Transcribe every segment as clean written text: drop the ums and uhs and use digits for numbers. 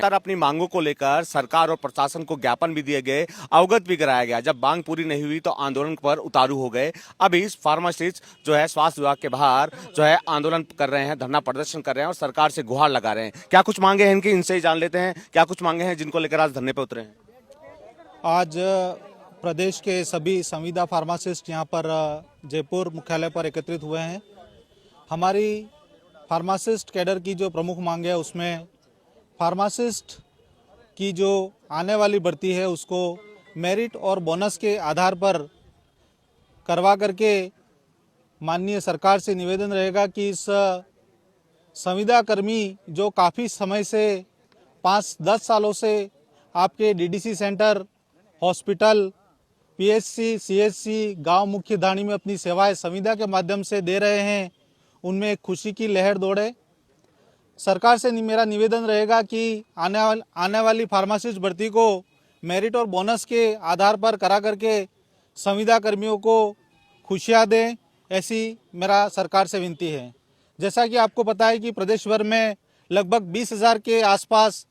लगातार अपनी मांगों को लेकर सरकार और प्रशासन को ज्ञापन भी दिए गए, अवगत भी कराया गया। जब मांग पूरी नहीं हुई तो आंदोलन पर उतारू हो गए। अभी फार्मासिस्ट जो है स्वास्थ्य विभाग के बाहर जो है आंदोलन कर रहे हैं, धरना प्रदर्शन कर रहे हैं और सरकार से गुहार लगा रहे हैं। क्या कुछ मांगे हैं इनकी, इनसे ही जान लेते हैं क्या कुछ मांगे हैं जिनको लेकर आज धरने पर उतरे हैं। आज प्रदेश के सभी संविदा फार्मासिस्ट यहाँ पर जयपुर मुख्यालय पर एकत्रित हुए हैं। हमारी फार्मासिस्ट कैडर की जो प्रमुख मांग है उसमें फार्मासिस्ट की जो आने वाली भर्ती है उसको मेरिट और बोनस के आधार पर करवा करके माननीय सरकार से निवेदन रहेगा कि इस संविदा कर्मी जो काफ़ी समय से 5-10 सालों से आपके DDC centre, hospital, PHC, CHC, गांव मुख्य धाणी में अपनी सेवाएं संविदा के माध्यम से दे रहे हैं, उनमें एक खुशी की लहर दौड़े। सरकार से मेरा निवेदन रहेगा कि आने वाली फार्मासिस्ट भर्ती को मेरिट और बोनस के आधार पर करा करके संविदा कर्मियों को खुशियां दें, ऐसी मेरा सरकार से विनती है। जैसा कि आपको पता है कि प्रदेश भर में लगभग 20,000 के आसपास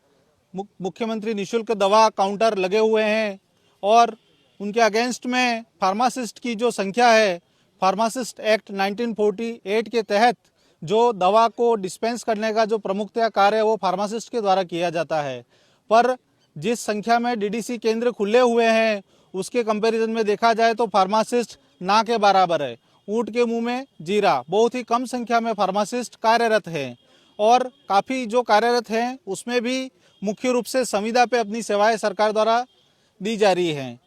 मुख्यमंत्री निःशुल्क दवा काउंटर लगे हुए हैं और उनके अगेंस्ट में फार्मासिस्ट की जो संख्या है, फार्मासिस्ट एक्ट 1948 के तहत जो दवा को डिस्पेंस करने का जो प्रमुखतः कार्य है वो फार्मासिस्ट के द्वारा किया जाता है। पर जिस संख्या में डीडीसी केंद्र खुले हुए हैं उसके कंपैरिजन में देखा जाए तो फार्मासिस्ट ना के बराबर है। ऊंट के मुंह में जीरा, बहुत ही कम संख्या में फार्मासिस्ट कार्यरत हैं और काफ़ी जो कार्यरत हैं उसमें भी मुख्य रूप से संविदा पे अपनी सेवाएं सरकार द्वारा दी जा रही हैं।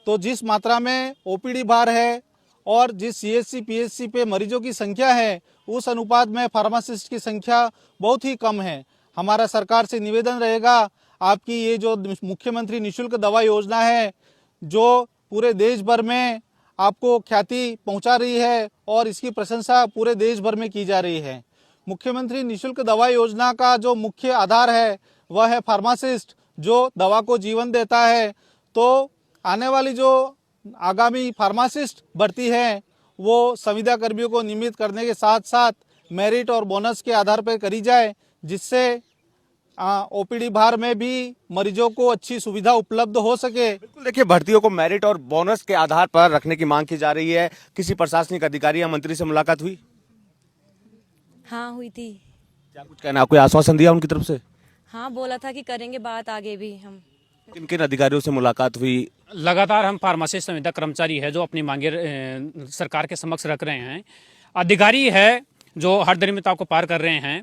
तो जिस मात्रा में ओपीडी भार है और जिस सीएचसी पीएचसी पे मरीजों की संख्या है उस अनुपात में फार्मासिस्ट की संख्या बहुत ही कम है। हमारा सरकार से निवेदन रहेगा, आपकी ये जो मुख्यमंत्री निःशुल्क दवा योजना है जो पूरे देश भर में आपको ख्याति पहुंचा रही है और इसकी प्रशंसा पूरे देश भर में की जा रही है। मुख्यमंत्री निःशुल्क दवा योजना का जो मुख्य आधार है वह है फार्मासिस्ट जो दवा को जीवन देता है। तो आने वाली जो आगामी फार्मासिस्ट भर्ती है वो संविदा कर्मियों को नियमित करने के साथ साथ मेरिट और बोनस के आधार पर करी जाए, जिससे ओपीडी भार में भी मरीजों को अच्छी सुविधा उपलब्ध हो सके। बिल्कुल, देखिए भर्तियों को मेरिट और बोनस के आधार पर रखने की मांग की जा रही है। किसी प्रशासनिक अधिकारी या मंत्री से मुलाकात हुई? हाँ हुई थी। क्या कुछ कहना, कोई आश्वासन दिया उनकी तरफ से? हाँ बोला था कि करेंगे बात आगे भी हम। किन किन अधिकारियों से मुलाकात हुई? लगातार हम फार्मासिस्ट संविदा कर्मचारी है जो अपनी मांगे सरकार के समक्ष रख रहे हैं। अधिकारी है जो हर दरिद्रता को पार कर रहे हैं।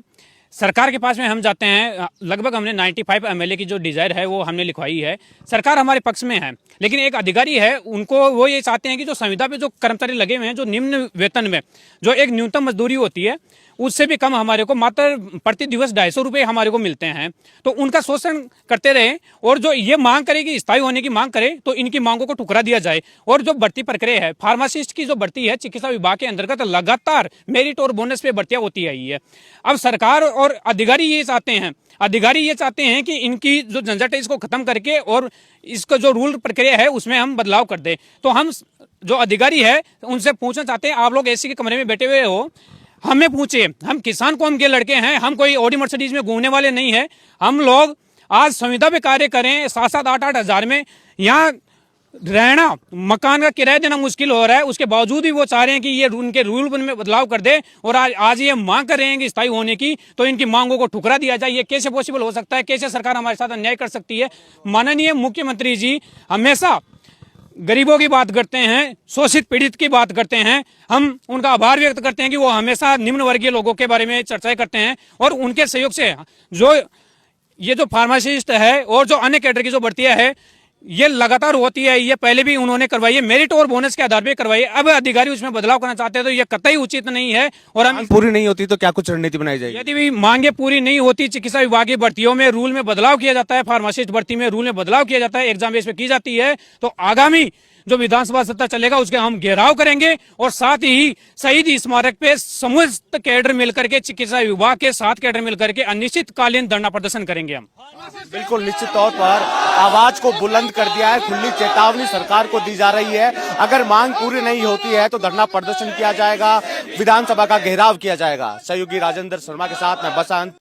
सरकार के पास में हम जाते हैं, लगभग हमने 95 एमएलए की जो डिजायर है वो हमने लिखवाई है। सरकार हमारे पक्ष में है, लेकिन एक अधिकारी है उनको वो ये चाहते हैं कि जो संविदा पे जो कर्मचारी लगे हुए हैं, जो निम्न वेतन में जो एक न्यूनतम मजदूरी होती है उससे भी कम हमारे को मात्र प्रति दिवस 250 रुपये हमारे को मिलते हैं, तो उनका शोषण करते रहे। और जो ये मांग करे कि स्थायी होने की मांग करे तो इनकी मांगों को ठुकरा दिया जाए। और जो भर्ती प्रक्रिया है फार्मासिस्ट की जो भर्ती है चिकित्सा विभाग के अंतर्गत लगातार मेरिट और बोनस पे भर्तियां होती आई है। अब सरकार और अधिकारी ये चाहते हैं कि इनकी जो झंझट है इसको खत्म करके और इसका जो रूल प्रक्रिया है उसमें हम बदलाव कर दें। तो हम जो अधिकारी है उनसे पूछना चाहते हैं, आप लोग एसी के कमरे में बैठे हुए हो, हमें पूछे, हम किसान कौम के लड़के हैं, हम कोई ऑडी मर्सिडीज में घूमने वाले नहीं है। हम लोग आज संविदा पे कार्य करें 7-7, 8-8 हजार में, यहाँ रहना, मकान का किराया देना मुश्किल हो रहा है, उसके बावजूद भी वो चाह रहे हैं कि ये उनके रूल में बदलाव कर दे। और आज ये मांग कर रहे हैं कि स्थायी होने की, तो इनकी मांगों को ठुकरा दिया जाए। ये कैसे पॉसिबल हो सकता है? कैसे सरकार हमारे साथ अन्याय कर सकती है? माननीय मुख्यमंत्री जी हमेशा गरीबों की बात करते हैं, शोषित पीड़ित की बात करते हैं। हम उनका आभार व्यक्त करते हैं कि वो हमेशा निम्न वर्गीय लोगों के बारे में चर्चाएं करते हैं और उनके सहयोग से जो ये जो फार्मासिस्ट है और जो अन्य कैडर की जो भर्तियां है ये लगातार होती है। ये पहले भी उन्होंने करवाई है, मेरिट और बोनस के आधार पर करवाई है। अब अधिकारी उसमें बदलाव करना चाहते हैं तो ये कतई उचित नहीं है। और हम पूरी नहीं होती तो क्या कुछ रणनीति बनाई जाएगी? यदि भी मांगे पूरी नहीं होती, चिकित्सा विभाग की भर्तियों में रूल में बदलाव किया जाता है, फार्मासिस्ट भर्ती में रूल में बदलाव किया जाता है, एग्जाम बेस पे की जाती है, तो आगामी जो विधानसभा सत्र चलेगा उसके हम घेराव करेंगे। और साथ ही शहीद स्मारक पे समस्त कैडर मिलकर के, चिकित्सा विभाग के 7 कैडर मिलकर के अनिश्चितकालीन धरना प्रदर्शन करेंगे हम। बिल्कुल, निश्चित तौर पर आवाज को बुलंद कर दिया है, खुली चेतावनी सरकार को दी जा रही है। अगर मांग पूरी नहीं होती है तो धरना प्रदर्शन किया जाएगा, विधानसभा का घेराव किया जाएगा। सहयोगी राजेंद्र शर्मा के साथ मैं बसंत।